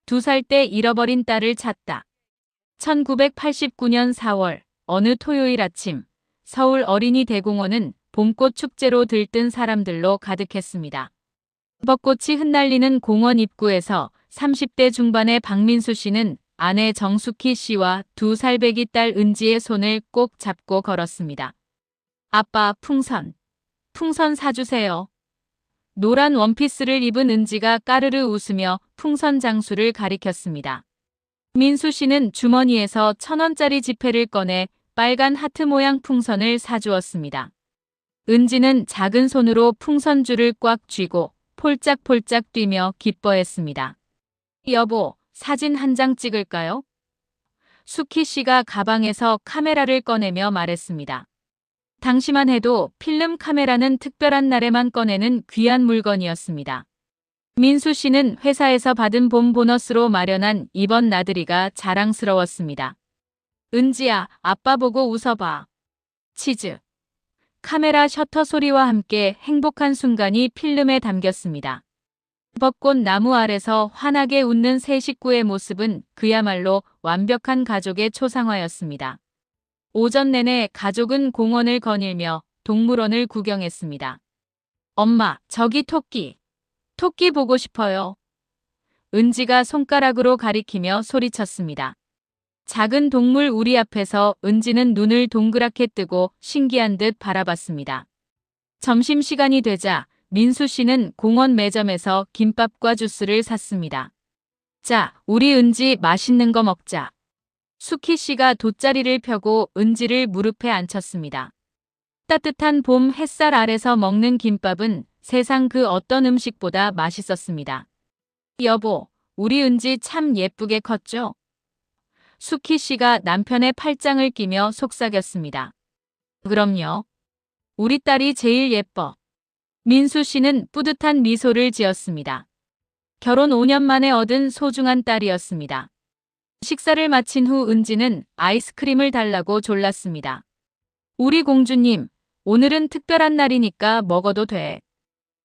2살 때 잃어버린 딸을 찾다. 1989년 4월 어느 토요일 아침 서울 어린이 대공원은 봄꽃 축제로 들뜬 사람들로 가득했습니다. 벚꽃이 흩날리는 공원 입구에서 30대 중반의 박민수 씨는 아내 정숙희 씨와 2살 배기 딸 은지의 손을 꼭 잡고 걸었습니다. 아빠, 풍선 사주세요. 노란 원피스를 입은 은지가 까르르 웃으며 풍선 장수를 가리켰습니다. 민수 씨는 주머니에서 1,000원짜리 지폐를 꺼내 빨간 하트 모양 풍선을 사주었습니다. 은지는 작은 손으로 풍선줄을 꽉 쥐고 폴짝폴짝 뛰며 기뻐했습니다. 여보, 사진 한 장 찍을까요? 수키 씨가 가방에서 카메라를 꺼내며 말했습니다. 당시만 해도 필름 카메라는 특별한 날에만 꺼내는 귀한 물건이었습니다. 민수 씨는 회사에서 받은 봄 보너스로 마련한 이번 나들이가 자랑스러웠습니다. 은지야, 아빠 보고 웃어봐. 치즈. 카메라 셔터 소리와 함께 행복한 순간이 필름에 담겼습니다. 벚꽃 나무 아래서 환하게 웃는 세 식구의 모습은 그야말로 완벽한 가족의 초상화였습니다. 오전 내내 가족은 공원을 거닐며 동물원을 구경했습니다. 엄마, 저기 토끼. 토끼 보고 싶어요. 은지가 손가락으로 가리키며 소리쳤습니다. 작은 동물 우리 앞에서 은지는 눈을 동그랗게 뜨고 신기한 듯 바라봤습니다. 점심시간이 되자 민수 씨는 공원 매점에서 김밥과 주스를 샀습니다. 자, 우리 은지 맛있는 거 먹자. 수키 씨가 돗자리를 펴고 은지를 무릎에 앉혔습니다. 따뜻한 봄 햇살 아래서 먹는 김밥은 세상 그 어떤 음식보다 맛있었습니다. 여보, 우리 은지 참 예쁘게 컸죠? 수키 씨가 남편의 팔짱을 끼며 속삭였습니다. 그럼요. 우리 딸이 제일 예뻐. 민수 씨는 뿌듯한 미소를 지었습니다. 결혼 5년 만에 얻은 소중한 딸이었습니다. 식사를 마친 후 은지는 아이스크림을 달라고 졸랐습니다. 우리 공주님, 오늘은 특별한 날이니까 먹어도 돼.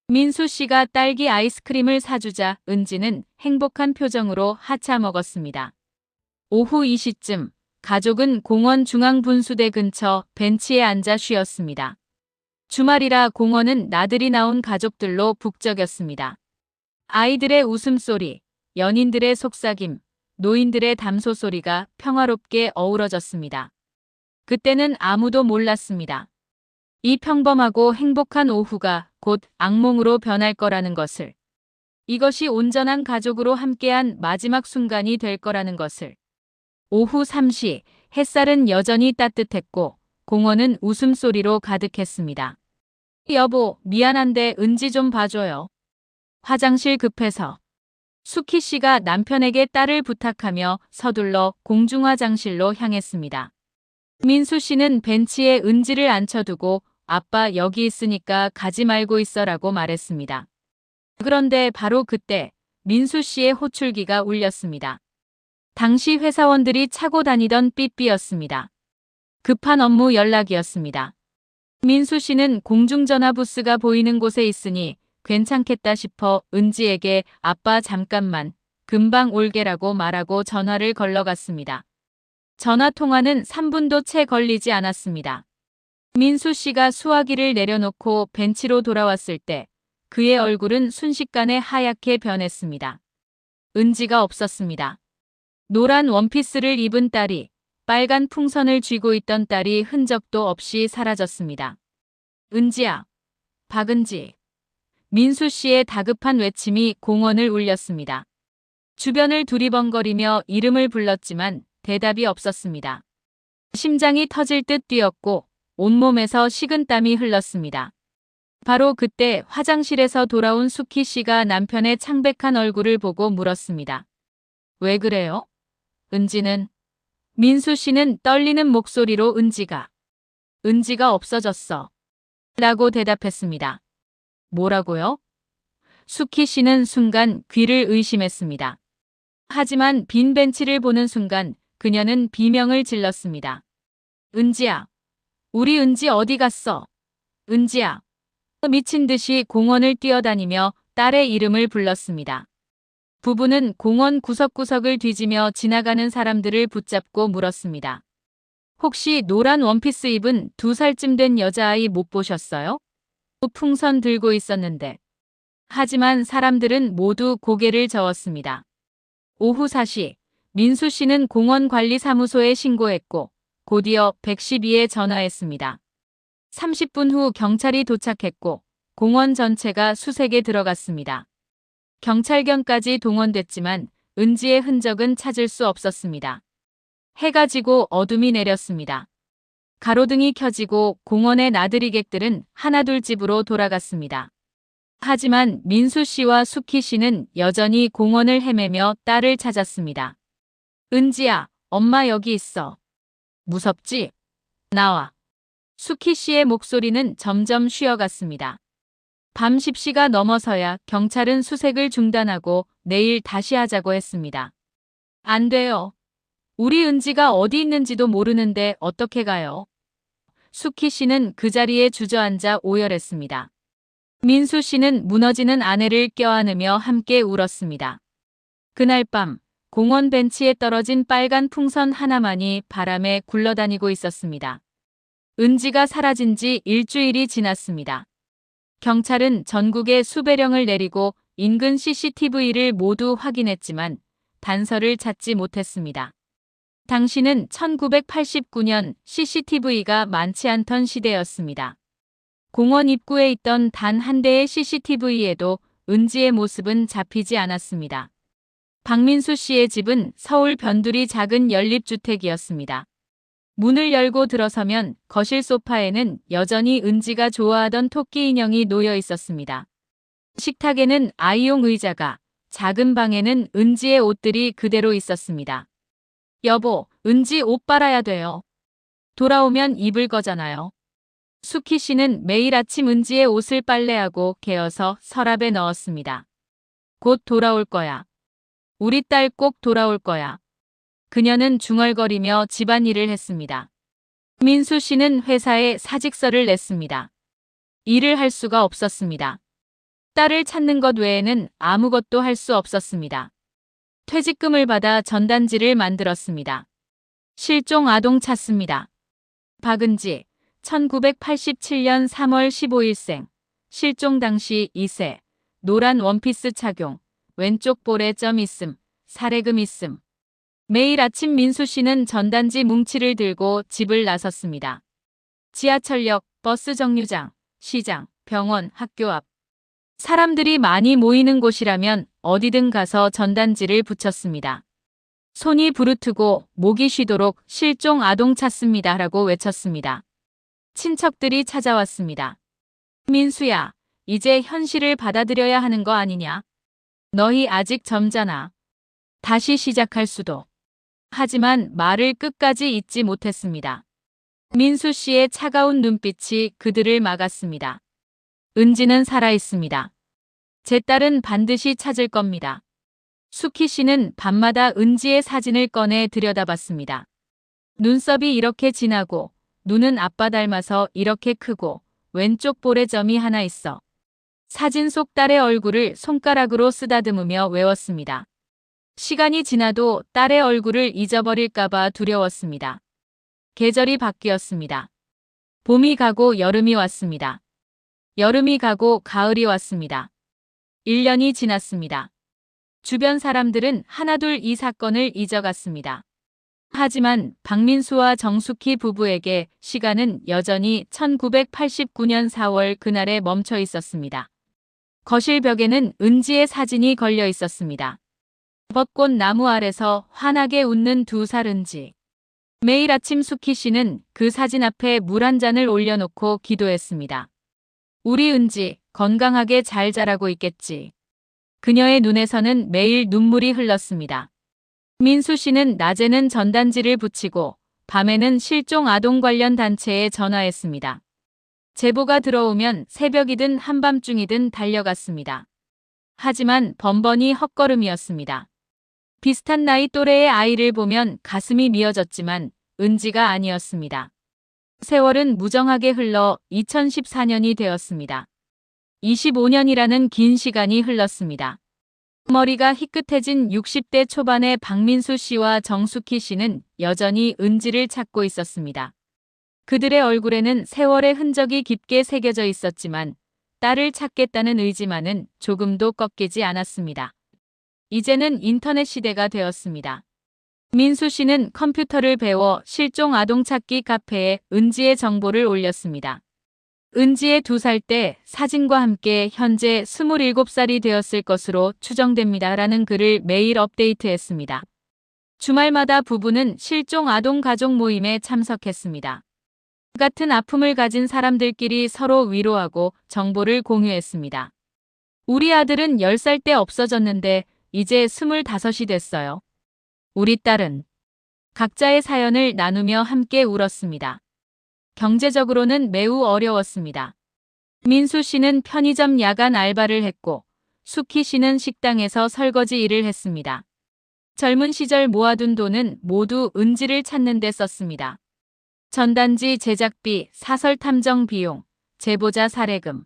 민수 씨가 딸기 아이스크림을 사주자 은지는 행복한 표정으로 하차 먹었습니다. 오후 2시쯤 가족은 공원 중앙분수대 근처 벤치에 앉아 쉬었습니다. 주말이라 공원은 나들이 나온 가족들로 북적였습니다. 아이들의 웃음소리, 연인들의 속삭임, 노인들의 담소 소리가 평화롭게 어우러졌습니다. 그때는 아무도 몰랐습니다. 이 평범하고 행복한 오후가 곧 악몽으로 변할 거라는 것을. 이것이 온전한 가족으로 함께한 마지막 순간이 될 거라는 것을. 오후 3시 햇살은 여전히 따뜻했고 공원은 웃음소리로 가득했습니다. 여보, 미안한데 은지 좀 봐줘요. 화장실 급해서. 수키 씨가 남편에게 딸을 부탁하며 서둘러 공중화장실로 향했습니다. 민수 씨는 벤치에 은지를 앉혀두고 아빠 여기 있으니까 가지 말고 있어라고 말했습니다. 그런데 바로 그때 민수 씨의 호출기가 울렸습니다. 당시 회사원들이 차고 다니던 삐삐였습니다. 급한 업무 연락이었습니다. 민수 씨는 공중전화 부스가 보이는 곳에 있으니 괜찮겠다 싶어 은지에게 아빠 잠깐만, 금방 올게라고 말하고 전화를 걸러갔습니다. 전화 통화는 3분도 채 걸리지 않았습니다. 민수 씨가 수화기를 내려놓고 벤치로 돌아왔을 때 그의 얼굴은 순식간에 하얗게 변했습니다. 은지가 없었습니다. 노란 원피스를 입은 딸이, 빨간 풍선을 쥐고 있던 딸이 흔적도 없이 사라졌습니다. 은지야, 박은지. 민수 씨의 다급한 외침이 공원을 울렸습니다. 주변을 두리번거리며 이름을 불렀지만 대답이 없었습니다. 심장이 터질 듯 뛰었고 온몸에서 식은땀이 흘렀습니다. 바로 그때 화장실에서 돌아온 수키 씨가 남편의 창백한 얼굴을 보고 물었습니다. 왜 그래요? 은지는? 민수 씨는 떨리는 목소리로 은지가 없어졌어. 라고 대답했습니다. 뭐라고요? 수키 씨는 순간 귀를 의심했습니다. 하지만 빈 벤치를 보는 순간 그녀는 비명을 질렀습니다. 은지야, 우리 은지 어디 갔어? 은지야. 미친 듯이 공원을 뛰어다니며 딸의 이름을 불렀습니다. 부부는 공원 구석구석을 뒤지며 지나가는 사람들을 붙잡고 물었습니다. 혹시 노란 원피스 입은 2살쯤 된 여자아이 못 보셨어요? 풍선 들고 있었는데. 하지만 사람들은 모두 고개를 저었습니다. 오후 4시, 민수 씨는 공원관리사무소에 신고했고 곧이어 112에 전화했습니다. 30분 후 경찰이 도착했고 공원 전체가 수색에 들어갔습니다. 경찰견까지 동원됐지만 은지의 흔적은 찾을 수 없었습니다. 해가 지고 어둠이 내렸습니다. 가로등이 켜지고 공원의 나들이객들은 하나둘 집으로 돌아갔습니다. 하지만 민수 씨와 수키 씨는 여전히 공원을 헤매며 딸을 찾았습니다. 은지야, 엄마 여기 있어. 무섭지? 나와. 수키 씨의 목소리는 점점 쉬어갔습니다. 밤 10시가 넘어서야 경찰은 수색을 중단하고 내일 다시 하자고 했습니다. 안 돼요. 우리 은지가 어디 있는지도 모르는데 어떻게 가요? 수키 씨는 그 자리에 주저앉아 오열했습니다. 민수 씨는 무너지는 아내를 껴안으며 함께 울었습니다. 그날 밤 공원 벤치에 떨어진 빨간 풍선 하나만이 바람에 굴러다니고 있었습니다. 은지가 사라진 지 일주일이 지났습니다. 경찰은 전국에 수배령을 내리고 인근 CCTV를 모두 확인했지만 단서를 찾지 못했습니다. 당시는 1989년 CCTV가 많지 않던 시대였습니다. 공원 입구에 있던 단 한 대의 CCTV에도 은지의 모습은 잡히지 않았습니다. 박민수 씨의 집은 서울 변두리 작은 연립주택이었습니다. 문을 열고 들어서면 거실 소파에는 여전히 은지가 좋아하던 토끼 인형이 놓여 있었습니다. 식탁에는 아이용 의자가, 작은 방에는 은지의 옷들이 그대로 있었습니다. 여보, 은지 옷 빨아야 돼요. 돌아오면 입을 거잖아요. 수키 씨는 매일 아침 은지의 옷을 빨래하고 개어서 서랍에 넣었습니다. 곧 돌아올 거야. 우리 딸 꼭 돌아올 거야. 그녀는 중얼거리며 집안일을 했습니다. 민수 씨는 회사에 사직서를 냈습니다. 일을 할 수가 없었습니다. 딸을 찾는 것 외에는 아무것도 할 수 없었습니다. 퇴직금을 받아 전단지를 만들었습니다. 실종 아동 찾습니다. 박은지, 1987년 3월 15일생, 실종 당시 2세, 노란 원피스 착용, 왼쪽 볼에 점 있음, 살해금 있음. 매일 아침 민수 씨는 전단지 뭉치를 들고 집을 나섰습니다. 지하철역, 버스 정류장, 시장, 병원, 학교 앞. 사람들이 많이 모이는 곳이라면 어디든 가서 전단지를 붙였습니다. 손이 부르트고 목이 쉬도록 실종 아동 찾습니다 라고 외쳤습니다. 친척들이 찾아왔습니다. 민수야, 이제 현실을 받아들여야 하는 거 아니냐? 너희 아직 젊잖아. 다시 시작할 수도. 하지만 말을 끝까지 잇지 못했습니다. 민수 씨의 차가운 눈빛이 그들을 막았습니다. 은지는 살아있습니다. 제 딸은 반드시 찾을 겁니다. 수키 씨는 밤마다 은지의 사진을 꺼내 들여다봤습니다. 눈썹이 이렇게 진하고 눈은 아빠 닮아서 이렇게 크고 왼쪽 볼에 점이 하나 있어. 사진 속 딸의 얼굴을 손가락으로 쓰다듬으며 외웠습니다. 시간이 지나도 딸의 얼굴을 잊어버릴까봐 두려웠습니다. 계절이 바뀌었습니다. 봄이 가고 여름이 왔습니다. 여름이 가고 가을이 왔습니다. 1년이 지났습니다. 주변 사람들은 하나둘 이 사건을 잊어갔습니다. 하지만 박민수와 정숙희 부부에게 시간은 여전히 1989년 4월 그날에 멈춰 있었습니다. 거실 벽에는 은지의 사진이 걸려 있었습니다. 벚꽃 나무 아래서 환하게 웃는 2살 은지. 매일 아침 수키 씨는 그 사진 앞에 물 한 잔을 올려놓고 기도했습니다. 우리 은지 건강하게 잘 자라고 있겠지. 그녀의 눈에서는 매일 눈물이 흘렀습니다. 민수 씨는 낮에는 전단지를 붙이고 밤에는 실종 아동 관련 단체에 전화했습니다. 제보가 들어오면 새벽이든 한밤중이든 달려갔습니다. 하지만 번번이 헛걸음이었습니다. 비슷한 나이 또래의 아이를 보면 가슴이 미어졌지만 은지가 아니었습니다. 세월은 무정하게 흘러 2014년이 되었습니다. 25년이라는 긴 시간이 흘렀습니다. 머리가 희끗해진 60대 초반의 박민수 씨와 정숙희 씨는 여전히 은지를 찾고 있었습니다. 그들의 얼굴에는 세월의 흔적이 깊게 새겨져 있었지만 딸을 찾겠다는 의지만은 조금도 꺾이지 않았습니다. 이제는 인터넷 시대가 되었습니다. 민수 씨는 컴퓨터를 배워 실종 아동 찾기 카페에 은지의 정보를 올렸습니다. 은지의 2살 때 사진과 함께 현재 27살이 되었을 것으로 추정됩니다라는 글을 매일 업데이트했습니다. 주말마다 부부는 실종 아동 가족 모임에 참석했습니다. 같은 아픔을 가진 사람들끼리 서로 위로하고 정보를 공유했습니다. 우리 아들은 10살 때 없어졌는데 이제 25이 됐어요. 우리 딸은 각자의 사연을 나누며 함께 울었습니다. 경제적으로는 매우 어려웠습니다. 민수 씨는 편의점 야간 알바를 했고 숙희 씨는 식당에서 설거지 일을 했습니다. 젊은 시절 모아둔 돈은 모두 은지를 찾는 데 썼습니다. 전단지 제작비, 사설 탐정 비용, 제보자 살해금.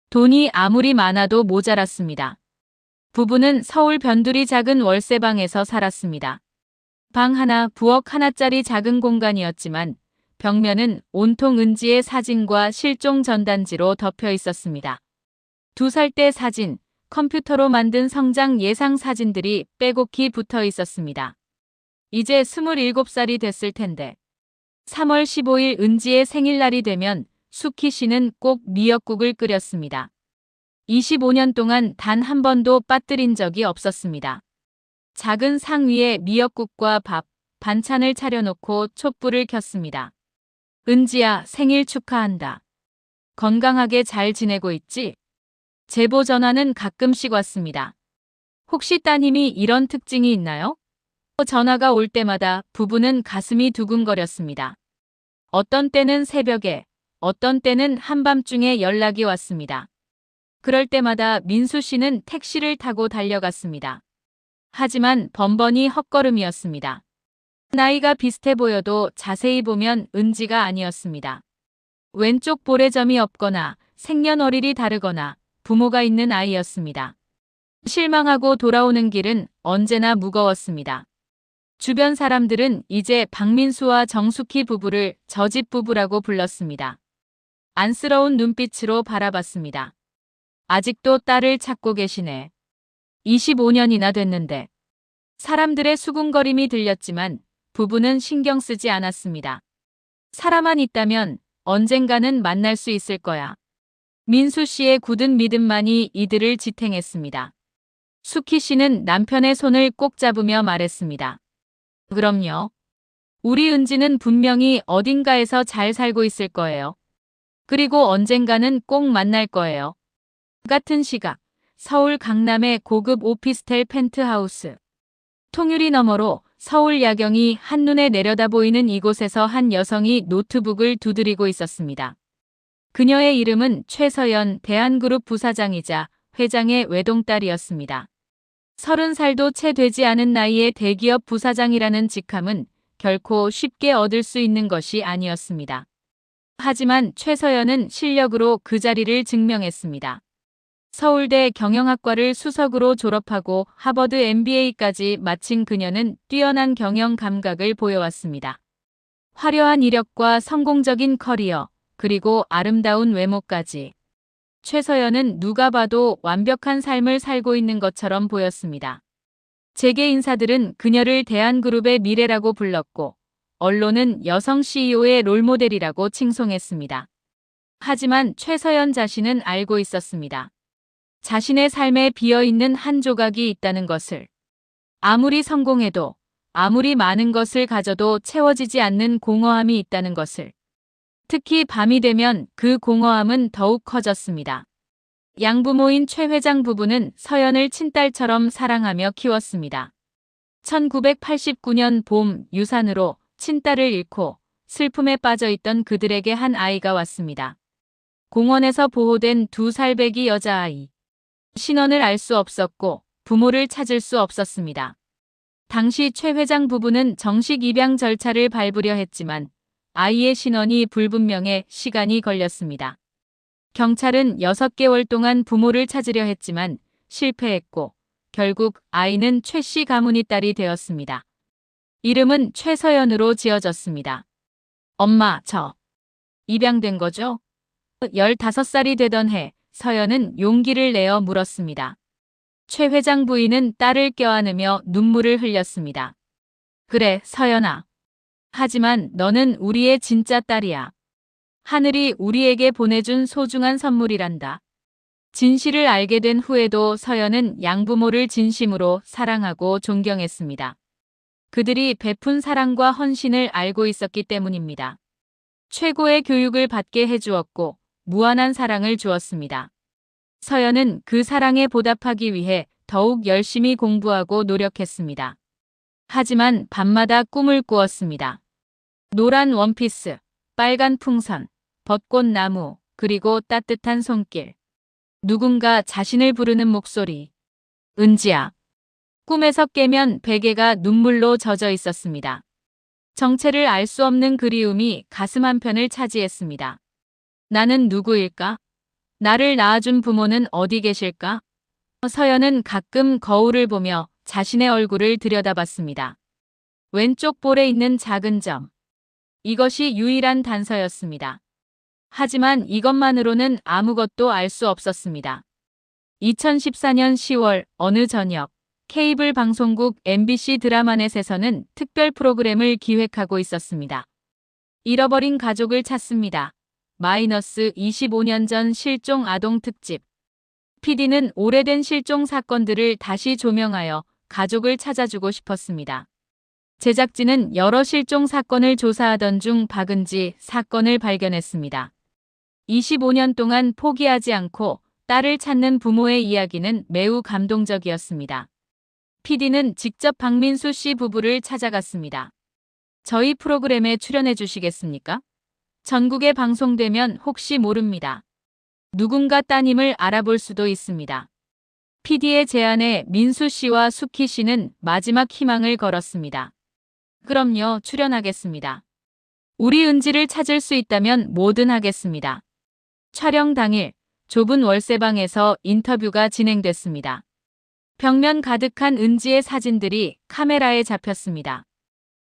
돈이 아무리 많아도 모자랐습니다. 부부는 서울 변두리 작은 월세방에서 살았습니다. 방 하나, 부엌 하나짜리 작은 공간이었지만 벽면은 온통 은지의 사진과 실종 전단지로 덮여 있었습니다. 2살 때 사진, 컴퓨터로 만든 성장 예상 사진들이 빼곡히 붙어 있었습니다. 이제 27살이 됐을 텐데 3월 15일 은지의 생일날이 되면 숙희 씨는 꼭 미역국을 끓였습니다. 25년 동안 단 한 번도 빠뜨린 적이 없었습니다. 작은 상 위에 미역국과 밥, 반찬을 차려놓고 촛불을 켰습니다. 은지야, 생일 축하한다. 건강하게 잘 지내고 있지? 제보 전화는 가끔씩 왔습니다. 혹시 따님이 이런 특징이 있나요? 전화가 올 때마다 부부는 가슴이 두근거렸습니다. 어떤 때는 새벽에, 어떤 때는 한밤중에 연락이 왔습니다. 그럴 때마다 민수 씨는 택시를 타고 달려갔습니다. 하지만 번번이 헛걸음이었습니다. 나이가 비슷해 보여도 자세히 보면 은지가 아니었습니다. 왼쪽 볼에 점이 없거나 생년월일이 다르거나 부모가 있는 아이였습니다. 실망하고 돌아오는 길은 언제나 무거웠습니다. 주변 사람들은 이제 박민수와 정숙희 부부를 저집 부부라고 불렀습니다. 안쓰러운 눈빛으로 바라봤습니다. 아직도 딸을 찾고 계시네. 25년이나 됐는데. 사람들의 수군거림이 들렸지만 부부는 신경 쓰지 않았습니다. 사람만 있다면 언젠가는 만날 수 있을 거야. 민수 씨의 굳은 믿음만이 이들을 지탱했습니다. 숙희 씨는 남편의 손을 꼭 잡으며 말했습니다. 그럼요. 우리 은지는 분명히 어딘가에서 잘 살고 있을 거예요. 그리고 언젠가는 꼭 만날 거예요. 같은 시각, 서울 강남의 고급 오피스텔 펜트하우스. 통유리 너머로 서울 야경이 한눈에 내려다 보이는 이곳에서 한 여성이 노트북을 두드리고 있었습니다. 그녀의 이름은 최서연 대한그룹 부사장이자 회장의 외동딸이었습니다. 30살도 채 되지 않은 나이에 대기업 부사장이라는 직함은 결코 쉽게 얻을 수 있는 것이 아니었습니다. 하지만 최서연은 실력으로 그 자리를 증명했습니다. 서울대 경영학과를 수석으로 졸업하고 하버드 MBA까지 마친 그녀는 뛰어난 경영 감각을 보여왔습니다. 화려한 이력과 성공적인 커리어, 그리고 아름다운 외모까지. 최서연은 누가 봐도 완벽한 삶을 살고 있는 것처럼 보였습니다. 재계 인사들은 그녀를 대한그룹의 미래라고 불렀고, 언론은 여성 CEO의 롤모델이라고 칭송했습니다. 하지만 최서연 자신은 알고 있었습니다. 자신의 삶에 비어있는 한 조각이 있다는 것을. 아무리 성공해도, 아무리 많은 것을 가져도 채워지지 않는 공허함이 있다는 것을. 특히 밤이 되면 그 공허함은 더욱 커졌습니다. 양부모인 최 회장 부부는 서연을 친딸처럼 사랑하며 키웠습니다. 1989년 봄 유산으로 친딸을 잃고 슬픔에 빠져있던 그들에게 한 아이가 왔습니다. 공원에서 보호된 2살 배기 여자아이. 신원을 알 수 없었고 부모를 찾을 수 없었습니다. 당시 최 회장 부부는 정식 입양 절차를 밟으려 했지만 아이의 신원이 불분명해 시간이 걸렸습니다. 경찰은 6개월 동안 부모를 찾으려 했지만 실패했고 결국 아이는 최 씨 가문이 딸이 되었습니다. 이름은 최서연으로 지어졌습니다. 엄마, 저 입양된 거죠? 15살이 되던 해 서연은 용기를 내어 물었습니다. 최 회장 부인은 딸을 껴안으며 눈물을 흘렸습니다. 그래, 서연아. 하지만 너는 우리의 진짜 딸이야. 하늘이 우리에게 보내준 소중한 선물이란다. 진실을 알게 된 후에도 서연은 양부모를 진심으로 사랑하고 존경했습니다. 그들이 베푼 사랑과 헌신을 알고 있었기 때문입니다. 최고의 교육을 받게 해주었고 무한한 사랑을 주었습니다. 서연은 그 사랑에 보답하기 위해 더욱 열심히 공부하고 노력했습니다. 하지만 밤마다 꿈을 꾸었습니다. 노란 원피스, 빨간 풍선, 벚꽃나무, 그리고 따뜻한 손길. 누군가 자신을 부르는 목소리. 은지야. 꿈에서 깨면 베개가 눈물로 젖어 있었습니다. 정체를 알 수 없는 그리움이 가슴 한편을 차지했습니다. 나는 누구일까? 나를 낳아준 부모는 어디 계실까? 서연은 가끔 거울을 보며 자신의 얼굴을 들여다봤습니다. 왼쪽 볼에 있는 작은 점. 이것이 유일한 단서였습니다. 하지만 이것만으로는 아무것도 알 수 없었습니다. 2014년 10월 어느 저녁 케이블 방송국 MBC 드라마넷에서는 특별 프로그램을 기획하고 있었습니다. 잃어버린 가족을 찾습니다. 마이너스 25년 전 실종 아동 특집. PD는 오래된 실종 사건들을 다시 조명하여 가족을 찾아주고 싶었습니다. 제작진은 여러 실종 사건을 조사하던 중 박은지 사건을 발견했습니다. 25년 동안 포기하지 않고 딸을 찾는 부모의 이야기는 매우 감동적이었습니다. PD는 직접 박민수 씨 부부를 찾아갔습니다. 저희 프로그램에 출연해 주시겠습니까? 전국에 방송되면 혹시 모릅니다. 누군가 따님을 알아볼 수도 있습니다. PD의 제안에 민수 씨와 수키 씨는 마지막 희망을 걸었습니다. 그럼요, 출연하겠습니다. 우리 은지를 찾을 수 있다면 뭐든 하겠습니다. 촬영 당일 좁은 월세방에서 인터뷰가 진행됐습니다. 벽면 가득한 은지의 사진들이 카메라에 잡혔습니다.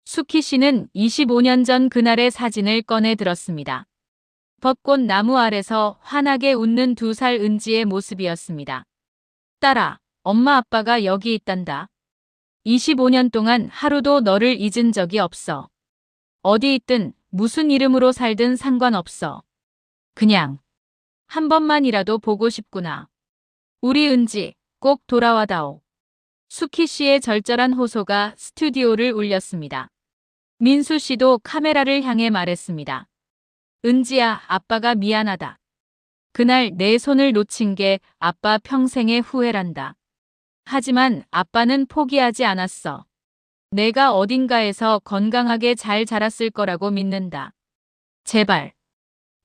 수키 씨는 25년 전 그날의 사진을 꺼내 들었습니다. 벚꽃 나무 아래서 환하게 웃는 2살 은지의 모습이었습니다. 딸아, 엄마 아빠가 여기 있단다. 25년 동안 하루도 너를 잊은 적이 없어. 어디 있든 무슨 이름으로 살든 상관없어. 그냥 한 번만이라도 보고 싶구나. 우리 은지 꼭 돌아와다오. 수키 씨의 절절한 호소가 스튜디오를 울렸습니다. 민수 씨도 카메라를 향해 말했습니다. 은지야, 아빠가 미안하다. 그날 내 손을 놓친 게 아빠 평생의 후회란다. 하지만 아빠는 포기하지 않았어. 내가 어딘가에서 건강하게 잘 자랐을 거라고 믿는다. 제발.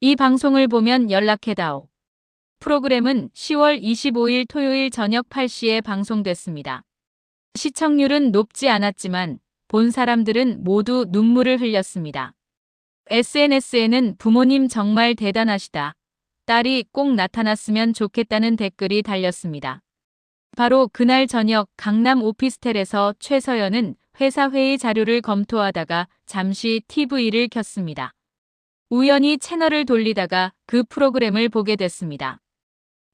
이 방송을 보면 연락해다오. 프로그램은 10월 25일 토요일 저녁 8시에 방송됐습니다. 시청률은 높지 않았지만 본 사람들은 모두 눈물을 흘렸습니다. SNS에는 부모님 정말 대단하시다. 딸이 꼭 나타났으면 좋겠다는 댓글이 달렸습니다. 바로 그날 저녁 강남 오피스텔에서 최서연은 회사 회의 자료를 검토하다가 잠시 TV를 켰습니다. 우연히 채널을 돌리다가 그 프로그램을 보게 됐습니다.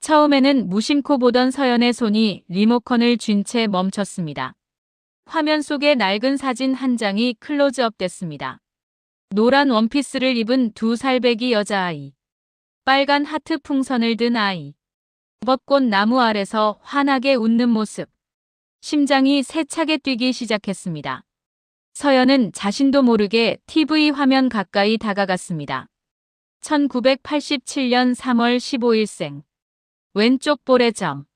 처음에는 무심코 보던 서연의 손이 리모컨을 쥔 채 멈췄습니다. 화면 속의 낡은 사진 한 장이 클로즈업 됐습니다. 노란 원피스를 입은 2살 배기 여자아이. 빨간 하트 풍선을 든 아이. 벚꽃 나무 아래서 환하게 웃는 모습. 심장이 세차게 뛰기 시작했습니다. 서연은 자신도 모르게 TV 화면 가까이 다가갔습니다. 1987년 3월 15일생. 왼쪽 볼의 점.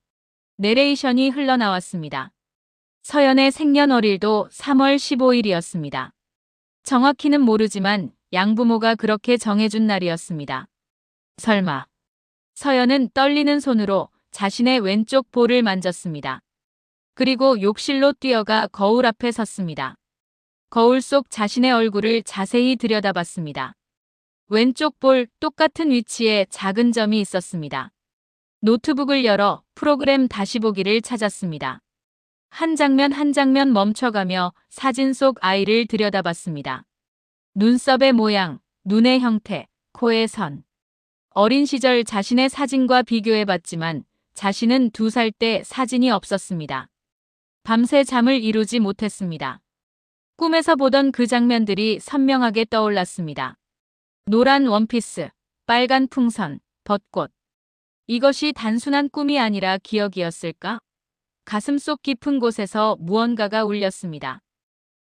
내레이션이 흘러나왔습니다. 서연의 생년월일도 3월 15일이었습니다. 정확히는 모르지만 양부모가 그렇게 정해준 날이었습니다. 설마. 서연은 떨리는 손으로 자신의 왼쪽 볼을 만졌습니다. 그리고 욕실로 뛰어가 거울 앞에 섰습니다. 거울 속 자신의 얼굴을 자세히 들여다봤습니다. 왼쪽 볼 똑같은 위치에 작은 점이 있었습니다. 노트북을 열어 프로그램 다시 보기를 찾았습니다. 한 장면 한 장면 멈춰가며 사진 속 아이를 들여다봤습니다. 눈썹의 모양, 눈의 형태, 코의 선. 어린 시절 자신의 사진과 비교해봤지만 자신은 2살 때 사진이 없었습니다. 밤새 잠을 이루지 못했습니다. 꿈에서 보던 그 장면들이 선명하게 떠올랐습니다. 노란 원피스, 빨간 풍선, 벚꽃. 이것이 단순한 꿈이 아니라 기억이었을까? 가슴속 깊은 곳에서 무언가가 울렸습니다.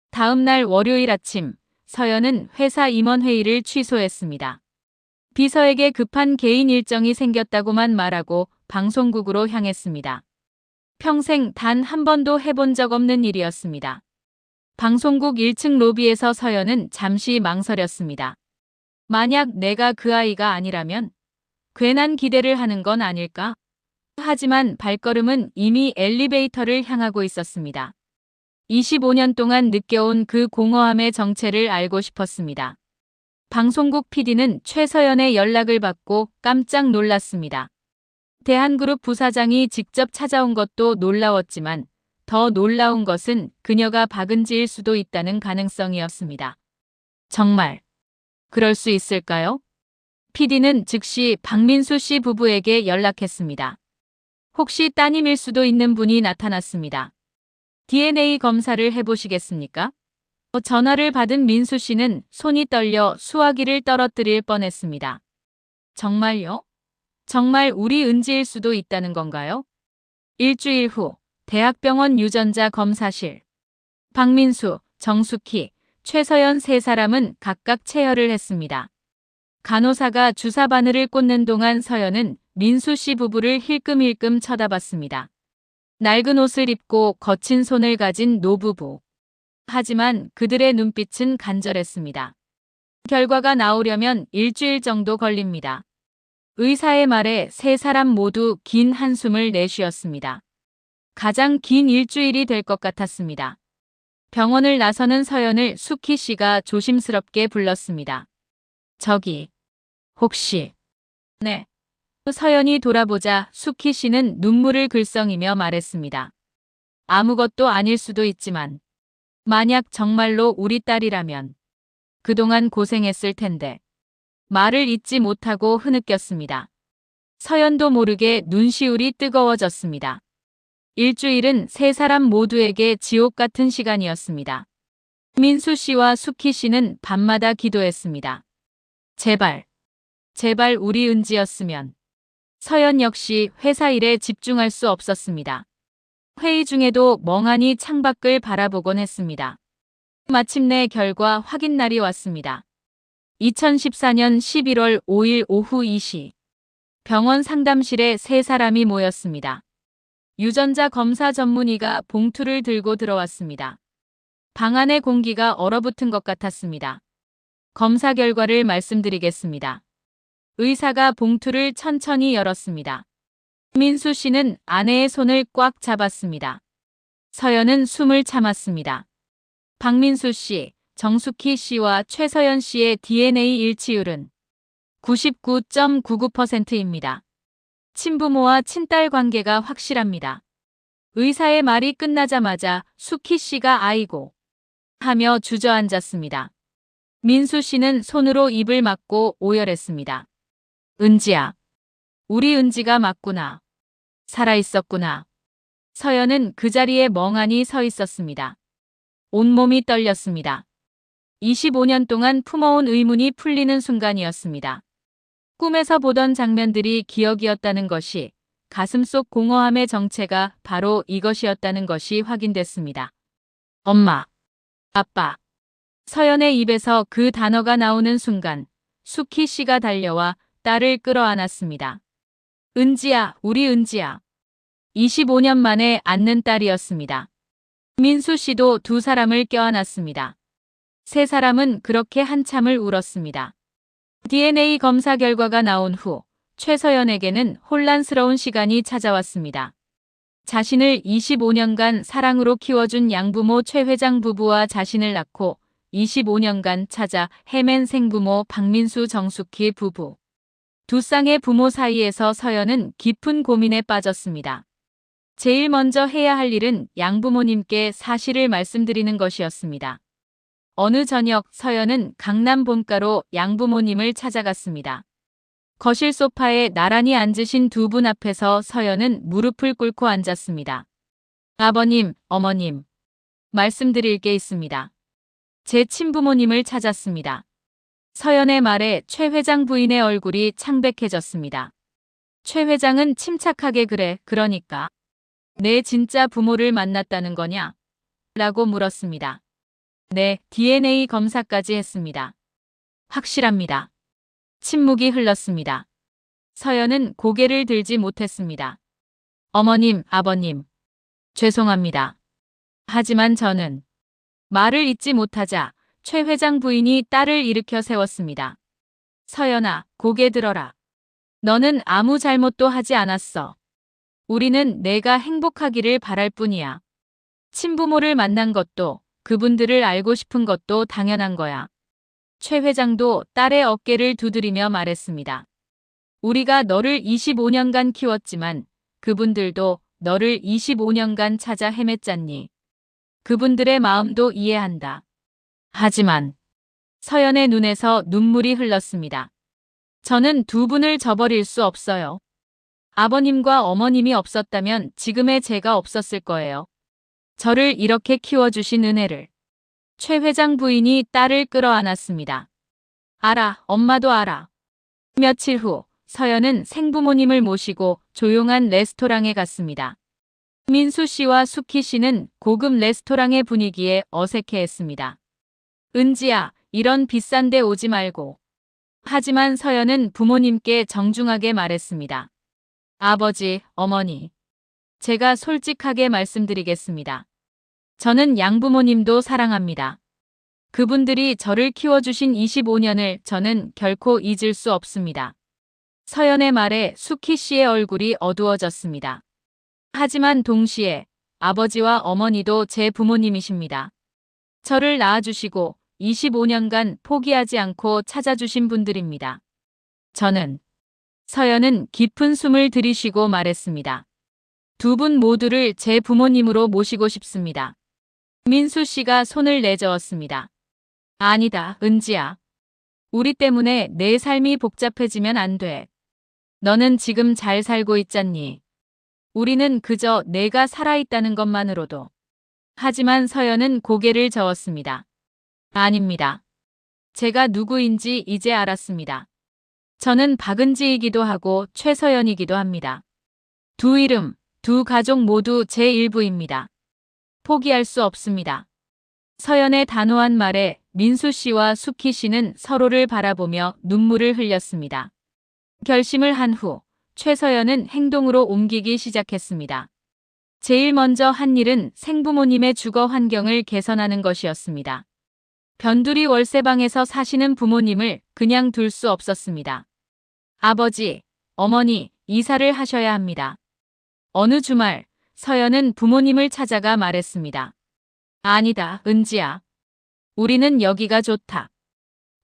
다음 날 월요일 아침, 서연은 회사 임원회의를 취소했습니다. 비서에게 급한 개인 일정이 생겼다고만 말하고 방송국으로 향했습니다. 평생 단 한 번도 해본 적 없는 일이었습니다. 방송국 1층 로비에서 서연은 잠시 망설였습니다. 만약 내가 그 아이가 아니라면 괜한 기대를 하는 건 아닐까? 하지만 발걸음은 이미 엘리베이터를 향하고 있었습니다. 25년 동안 느껴온 그 공허함의 정체를 알고 싶었습니다. 방송국 PD는 최서연의 연락을 받고 깜짝 놀랐습니다. 대한그룹 부사장이 직접 찾아온 것도 놀라웠지만 더 놀라운 것은 그녀가 박은지일 수도 있다는 가능성이었습니다. 정말 그럴 수 있을까요? PD는 즉시 박민수 씨 부부에게 연락했습니다. 혹시 따님일 수도 있는 분이 나타났습니다. DNA 검사를 해보시겠습니까? 전화를 받은 민수 씨는 손이 떨려 수화기를 떨어뜨릴 뻔했습니다. 정말요? 정말 우리 은지일 수도 있다는 건가요? 일주일 후 대학병원 유전자 검사실. 박민수, 정숙희, 최서연 3사람은 각각 체열을 했습니다. 간호사가 주사 바늘을 꽂는 동안 서연은 민수 씨 부부를 힐끔힐끔 쳐다봤습니다. 낡은 옷을 입고 거친 손을 가진 노부부. 하지만 그들의 눈빛은 간절했습니다. 결과가 나오려면 일주일 정도 걸립니다. 의사의 말에 3사람 모두 긴 한숨을 내쉬었습니다. 가장 긴 일주일이 될 것 같았습니다. 병원을 나서는 서연을 숙희 씨가 조심스럽게 불렀습니다. 저기, 혹시... 네. 서연이 돌아보자 숙희 씨는 눈물을 글썽이며 말했습니다. 아무것도 아닐 수도 있지만 만약 정말로 우리 딸이라면 그동안 고생했을 텐데. 말을 잇지 못하고 흐느꼈습니다. 서연도 모르게 눈시울이 뜨거워졌습니다. 일주일은 3사람 모두에게 지옥 같은 시간이었습니다. 민수 씨와 숙희 씨는 밤마다 기도했습니다. 제발, 제발 우리 은지였으면. 서연 역시 회사 일에 집중할 수 없었습니다. 회의 중에도 멍하니 창밖을 바라보곤 했습니다. 마침내 결과 확인 날이 왔습니다. 2014년 11월 5일 오후 2시. 병원 상담실에 3사람이 모였습니다. 유전자 검사 전문의가 봉투를 들고 들어왔습니다. 방 안의 공기가 얼어붙은 것 같았습니다. 검사 결과를 말씀드리겠습니다. 의사가 봉투를 천천히 열었습니다. 민수 씨는 아내의 손을 꽉 잡았습니다. 서연은 숨을 참았습니다. 박민수 씨, 정숙희 씨와 최서연 씨의 DNA 일치율은 99.99%입니다. 친부모와 친딸 관계가 확실합니다. 의사의 말이 끝나자마자 숙희 씨가 아이고 하며 주저앉았습니다. 민수 씨는 손으로 입을 막고 오열했습니다. 은지야, 우리 은지가 맞구나. 살아있었구나. 서연은 그 자리에 멍하니 서 있었습니다. 온몸이 떨렸습니다. 25년 동안 품어온 의문이 풀리는 순간이었습니다. 꿈에서 보던 장면들이 기억이었다는 것이, 가슴속 공허함의 정체가 바로 이것이었다는 것이 확인됐습니다. 엄마, 아빠. 서연의 입에서 그 단어가 나오는 순간 숙희 씨가 달려와 딸을 끌어안았습니다. 은지야, 우리 은지야. 25년 만에 안는 딸이었습니다. 민수 씨도 2사람을 껴안았습니다. 3사람은 그렇게 한참을 울었습니다. DNA 검사 결과가 나온 후 최서연에게는 혼란스러운 시간이 찾아왔습니다. 자신을 25년간 사랑으로 키워준 양부모 최 회장 부부와 자신을 낳고 25년간 찾아 헤맨 생부모 박민수 정숙희 부부. 두 쌍의 부모 사이에서 서연은 깊은 고민에 빠졌습니다. 제일 먼저 해야 할 일은 양부모님께 사실을 말씀드리는 것이었습니다. 어느 저녁 서연은 강남 본가로 양부모님을 찾아갔습니다. 거실 소파에 나란히 앉으신 두 분 앞에서 서연은 무릎을 꿇고 앉았습니다. 아버님, 어머님, 말씀드릴 게 있습니다. 제 친부모님을 찾았습니다. 서연의 말에 최 회장 부인의 얼굴이 창백해졌습니다. 최 회장은 침착하게 그러니까 내 진짜 부모를 만났다는 거냐? 라고 물었습니다. 네, DNA 검사까지 했습니다. 확실합니다. 침묵이 흘렀습니다. 서연은 고개를 들지 못했습니다. 어머님, 아버님, 죄송합니다. 하지만 저는 말을 잇지 못하자 최 회장 부인이 딸을 일으켜 세웠습니다. 서연아, 고개 들어라. 너는 아무 잘못도 하지 않았어. 우리는 내가 행복하기를 바랄 뿐이야. 친부모를 만난 것도 그분들을 알고 싶은 것도 당연한 거야. 최 회장도 딸의 어깨를 두드리며 말했습니다. 우리가 너를 25년간 키웠지만 그분들도 너를 25년간 찾아 헤맸잖니. 그분들의 마음도 이해한다. 하지만 서연의 눈에서 눈물이 흘렀습니다. 저는 두 분을 저버릴 수 없어요. 아버님과 어머님이 없었다면 지금의 제가 없었을 거예요. 저를 이렇게 키워주신 은혜를. 최 회장 부인이 딸을 끌어안았습니다. 알아, 엄마도 알아. 며칠 후 서연은 생부모님을 모시고 조용한 레스토랑에 갔습니다. 민수 씨와 수키 씨는 고급 레스토랑의 분위기에 어색해했습니다. 은지야, 이런 비싼 데 오지 말고. 하지만 서연은 부모님께 정중하게 말했습니다. 아버지, 어머니, 제가 솔직하게 말씀드리겠습니다. 저는 양부모님도 사랑합니다. 그분들이 저를 키워주신 25년을 저는 결코 잊을 수 없습니다. 서연의 말에 수키 씨의 얼굴이 어두워졌습니다. 하지만 동시에 아버지와 어머니도 제 부모님이십니다. 저를 낳아주시고 25년간 포기하지 않고 찾아주신 분들입니다. 서연은 깊은 숨을 들이쉬고 말했습니다. 두 분 모두를 제 부모님으로 모시고 싶습니다. 민수 씨가 손을 내저었습니다. 아니다, 은지야. 우리 때문에 내 삶이 복잡해지면 안 돼. 너는 지금 잘 살고 있잖니. 우리는 그저 내가 살아있다는 것만으로도. 하지만 서연은 고개를 저었습니다. 아닙니다. 제가 누구인지 이제 알았습니다. 저는 박은지이기도 하고 최서연이기도 합니다. 두 이름, 두 가족 모두 제 일부입니다. 포기할 수 없습니다. 서연의 단호한 말에 민수 씨와 수키 씨는 서로를 바라보며 눈물을 흘렸습니다. 결심을 한 후 최서연은 행동으로 옮기기 시작했습니다. 제일 먼저 한 일은 생부모님의 주거 환경을 개선하는 것이었습니다. 변두리 월세방에서 사시는 부모님을 그냥 둘 수 없었습니다. 아버지, 어머니, 이사를 하셔야 합니다. 어느 주말 서연은 부모님을 찾아가 말했습니다. 아니다, 은지야. 우리는 여기가 좋다.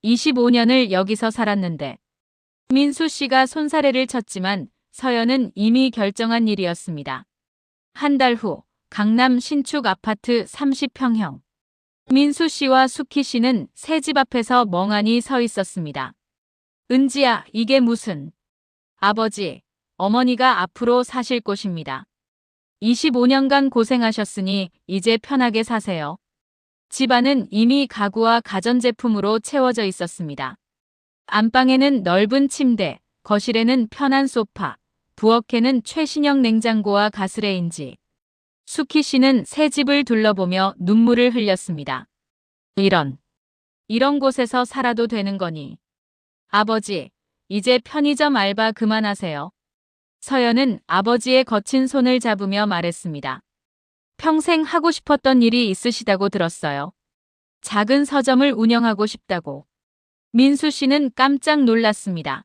25년을 여기서 살았는데. 민수 씨가 손사래를 쳤지만 서연은 이미 결정한 일이었습니다. 한 달 후 강남 신축 아파트 30평형. 민수 씨와 수키 씨는 새 집 앞에서 멍하니 서 있었습니다. 은지야, 이게 무슨. 아버지, 어머니가 앞으로 사실 곳입니다. 25년간 고생하셨으니 이제 편하게 사세요. 집안은 이미 가구와 가전제품으로 채워져 있었습니다. 안방에는 넓은 침대, 거실에는 편한 소파, 부엌에는 최신형 냉장고와 가스레인지. 수키 씨는 새 집을 둘러보며 눈물을 흘렸습니다. 이런 곳에서 살아도 되는 거니. 아버지, 이제 편의점 알바 그만하세요. 서연은 아버지의 거친 손을 잡으며 말했습니다. 평생 하고 싶었던 일이 있으시다고 들었어요. 작은 서점을 운영하고 싶다고. 민수 씨는 깜짝 놀랐습니다.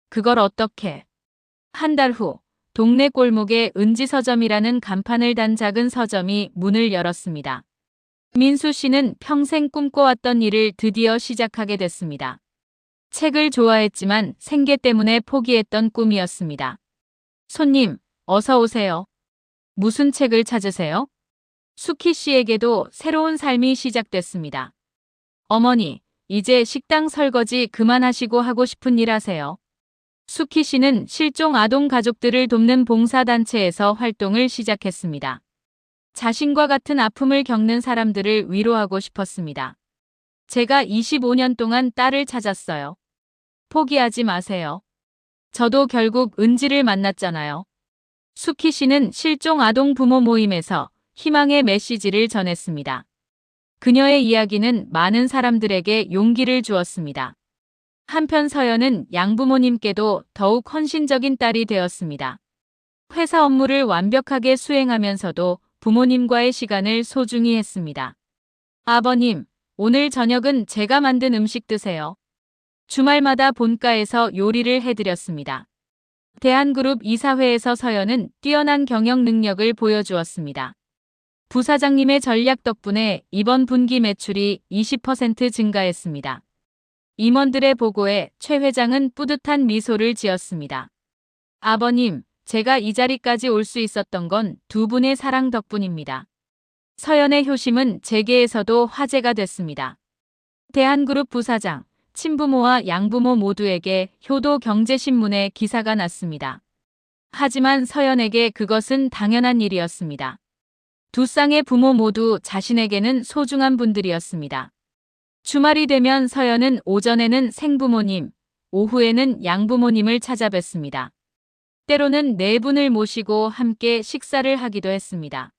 그걸 어떻게? 한 달 후 동네 골목에 은지 서점이라는 간판을 단 작은 서점이 문을 열었습니다. 민수 씨는 평생 꿈꿔왔던 일을 드디어 시작하게 됐습니다. 책을 좋아했지만 생계 때문에 포기했던 꿈이었습니다. 손님, 어서 오세요. 무슨 책을 찾으세요? 수키 씨에게도 새로운 삶이 시작됐습니다. 어머니, 이제 식당 설거지 그만하시고 하고 싶은 일 하세요. 수키 씨는 실종 아동 가족들을 돕는 봉사단체에서 활동을 시작했습니다. 자신과 같은 아픔을 겪는 사람들을 위로하고 싶었습니다. 제가 25년 동안 딸을 찾았어요. 포기하지 마세요. 저도 결국 은지를 만났잖아요. 수키 씨는 실종 아동 부모 모임에서 희망의 메시지를 전했습니다. 그녀의 이야기는 많은 사람들에게 용기를 주었습니다. 한편 서연은 양부모님께도 더욱 헌신적인 딸이 되었습니다. 회사 업무를 완벽하게 수행하면서도 부모님과의 시간을 소중히 했습니다. 아버님, 오늘 저녁은 제가 만든 음식 드세요. 주말마다 본가에서 요리를 해드렸습니다. 대한그룹 이사회에서 서연은 뛰어난 경영 능력을 보여주었습니다. 부사장님의 전략 덕분에 이번 분기 매출이 20% 증가했습니다. 임원들의 보고에 최 회장은 뿌듯한 미소를 지었습니다. 아버님, 제가 이 자리까지 올 수 있었던 건 두 분의 사랑 덕분입니다. 서연의 효심은 재계에서도 화제가 됐습니다. 대한그룹 부사장, 친부모와 양부모 모두에게 효도 경제신문에 기사가 났습니다. 하지만 서연에게 그것은 당연한 일이었습니다. 두 쌍의 부모 모두 자신에게는 소중한 분들이었습니다. 주말이 되면 서연은 오전에는 생부모님, 오후에는 양부모님을 찾아뵀습니다. 때로는 네 분을 모시고 함께 식사를 하기도 했습니다.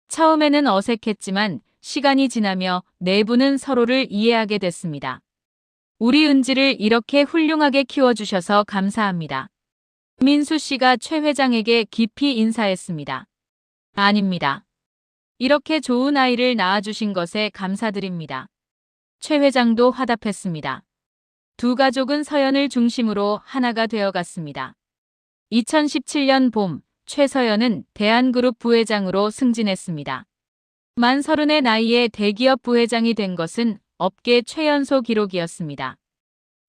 처음에는 어색했지만 시간이 지나며 네 분은 서로를 이해하게 됐습니다. 우리 은지를 이렇게 훌륭하게 키워주셔서 감사합니다. 민수 씨가 최 회장에게 깊이 인사했습니다. 아닙니다. 이렇게 좋은 아이를 낳아주신 것에 감사드립니다. 최 회장도 화답했습니다. 두 가족은 서연을 중심으로 하나가 되어갔습니다. 2017년 봄, 최서연은 대한그룹 부회장으로 승진했습니다. 만 30의 나이에 대기업 부회장이 된 것은 업계 최연소 기록이었습니다.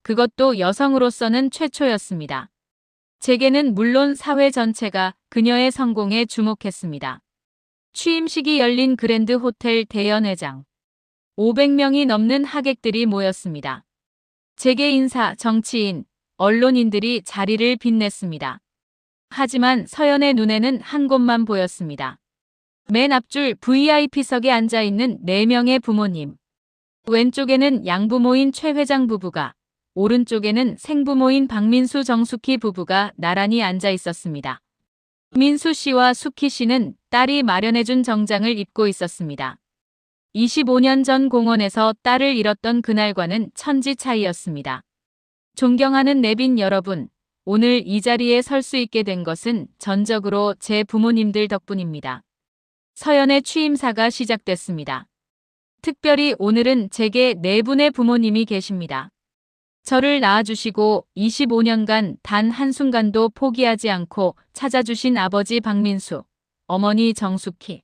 그것도 여성으로서는 최초였습니다. 재계는 물론 사회 전체가 그녀의 성공에 주목했습니다. 취임식이 열린 그랜드 호텔 대연회장. 500명이 넘는 하객들이 모였습니다. 재계 인사, 정치인, 언론인들이 자리를 빛냈습니다. 하지만 서연의 눈에는 한 곳만 보였습니다. 맨 앞줄 VIP석에 앉아있는 4명의 부모님. 왼쪽에는 양부모인 최 회장 부부가, 오른쪽에는 생부모인 박민수 정숙희 부부가 나란히 앉아 있었습니다. 민수 씨와 숙희 씨는 딸이 마련해준 정장을 입고 있었습니다. 25년 전 공원에서 딸을 잃었던 그날과는 천지 차이였습니다. 존경하는 내빈 여러분, 오늘 이 자리에 설 수 있게 된 것은 전적으로 제 부모님들 덕분입니다. 서연의 취임사가 시작됐습니다. 특별히 오늘은 제게 4분의 부모님이 계십니다. 저를 낳아주시고 25년간 단 한순간도 포기하지 않고 찾아주신 아버지 박민수, 어머니 정숙희.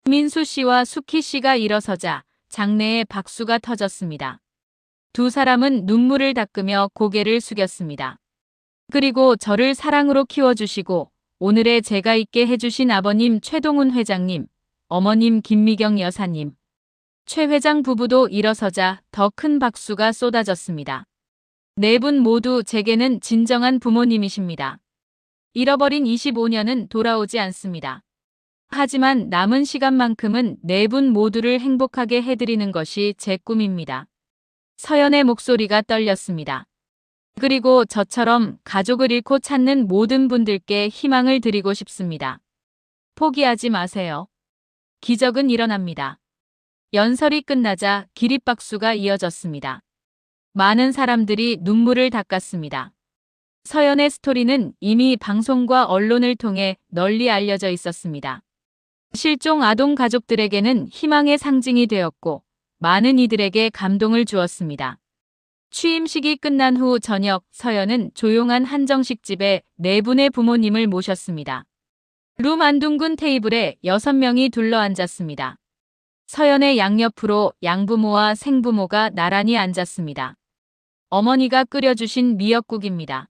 민수 씨와 숙희 씨가 일어서자 장내에 박수가 터졌습니다. 두 사람은 눈물을 닦으며 고개를 숙였습니다. 그리고 저를 사랑으로 키워주시고 오늘의 제가 있게 해주신 아버님 최동훈 회장님, 어머님 김미경 여사님. 최 회장 부부도 일어서자 더 큰 박수가 쏟아졌습니다. 4분 모두 제게는 진정한 부모님이십니다. 잃어버린 25년은 돌아오지 않습니다. 하지만 남은 시간만큼은 4분 모두를 행복하게 해드리는 것이 제 꿈입니다. 서연의 목소리가 떨렸습니다. 그리고 저처럼 가족을 잃고 찾는 모든 분들께 희망을 드리고 싶습니다. 포기하지 마세요. 기적은 일어납니다. 연설이 끝나자 기립박수가 이어졌습니다. 많은 사람들이 눈물을 닦았습니다. 서연의 스토리는 이미 방송과 언론을 통해 널리 알려져 있었습니다. 실종 아동 가족들에게는 희망의 상징이 되었고 많은 이들에게 감동을 주었습니다. 취임식이 끝난 후 저녁 서연은 조용한 한정식 집에 4분의 부모님을 모셨습니다. 룸 안둥근 테이블에 6명이 둘러앉았습니다. 서연의 양옆으로 양부모와 생부모가 나란히 앉았습니다. 어머니가 끓여주신 미역국입니다.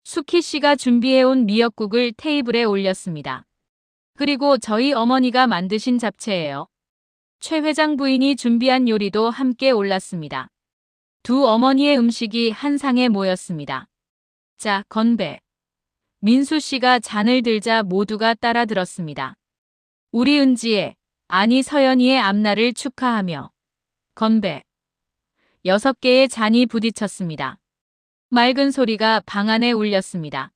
숙희 씨가 준비해온 미역국을 테이블에 올렸습니다. 그리고 저희 어머니가 만드신 잡채예요. 최 회장 부인이 준비한 요리도 함께 올랐습니다. 두 어머니의 음식이 한 상에 모였습니다. 자, 건배. 민수 씨가 잔을 들자 모두가 따라 들었습니다. 우리 은지의, 아니 서연이의 앞날을 축하하며. 건배. 6개의 잔이 부딪혔습니다. 맑은 소리가 방 안에 울렸습니다.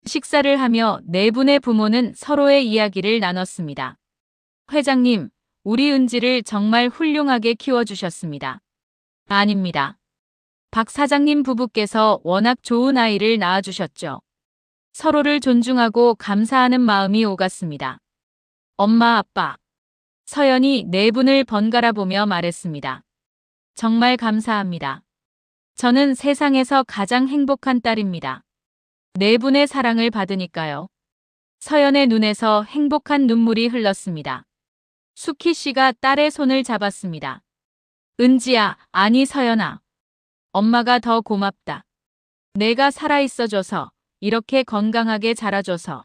식사를 하며 네 분의 부모는 서로의 이야기를 나눴습니다. 회장님, 우리 은지를 정말 훌륭하게 키워주셨습니다. 아닙니다. 박 사장님 부부께서 워낙 좋은 아이를 낳아주셨죠. 서로를 존중하고 감사하는 마음이 오갔습니다. 엄마, 아빠. 서연이 네 분을 번갈아 보며 말했습니다. 정말 감사합니다. 저는 세상에서 가장 행복한 딸입니다. 네 분의 사랑을 받으니까요. 서연의 눈에서 행복한 눈물이 흘렀습니다. 수키 씨가 딸의 손을 잡았습니다. 은지야, 아니 서연아. 엄마가 더 고맙다. 내가 살아있어줘서, 이렇게 건강하게 자라줘서.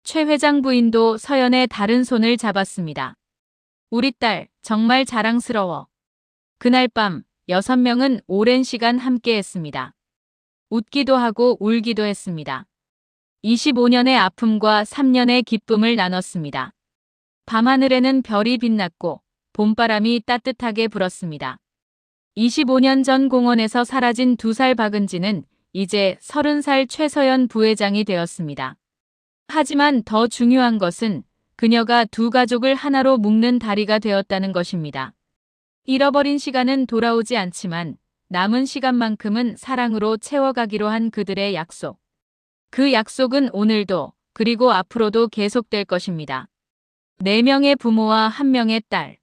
최 회장 부인도 서연의 다른 손을 잡았습니다. 우리 딸, 정말 자랑스러워. 그날 밤 6명은 오랜 시간 함께했습니다. 웃기도 하고 울기도 했습니다. 25년의 아픔과 3년의 기쁨을 나눴습니다. 밤하늘에는 별이 빛났고 봄바람이 따뜻하게 불었습니다. 25년 전 공원에서 사라진 2살 박은지는 이제 30살 최서연 부회장이 되었습니다. 하지만 더 중요한 것은 그녀가 두 가족을 하나로 묶는 다리가 되었다는 것입니다. 잃어버린 시간은 돌아오지 않지만 남은 시간만큼은 사랑으로 채워가기로 한 그들의 약속. 그 약속은 오늘도 그리고 앞으로도 계속될 것입니다. 4명의 부모와 1명의 딸.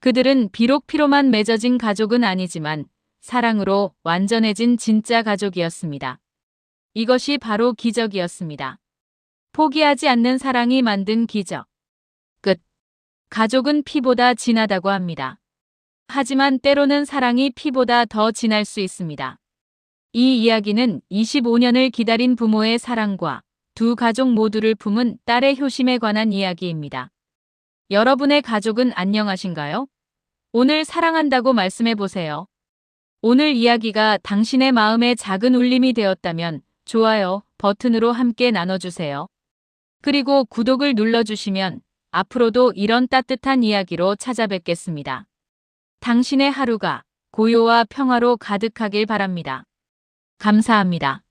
그들은 비록 피로만 맺어진 가족은 아니지만 사랑으로 완전해진 진짜 가족이었습니다. 이것이 바로 기적이었습니다. 포기하지 않는 사랑이 만든 기적. 끝. 가족은 피보다 진하다고 합니다. 하지만 때로는 사랑이 피보다 더 진할 수 있습니다. 이 이야기는 25년을 기다린 부모의 사랑과 두 가족 모두를 품은 딸의 효심에 관한 이야기입니다. 여러분의 가족은 안녕하신가요? 오늘 사랑한다고 말씀해 보세요. 오늘 이야기가 당신의 마음에 작은 울림이 되었다면 좋아요 버튼으로 함께 나눠주세요. 그리고 구독을 눌러주시면 앞으로도 이런 따뜻한 이야기로 찾아뵙겠습니다. 당신의 하루가 고요와 평화로 가득하길 바랍니다. 감사합니다.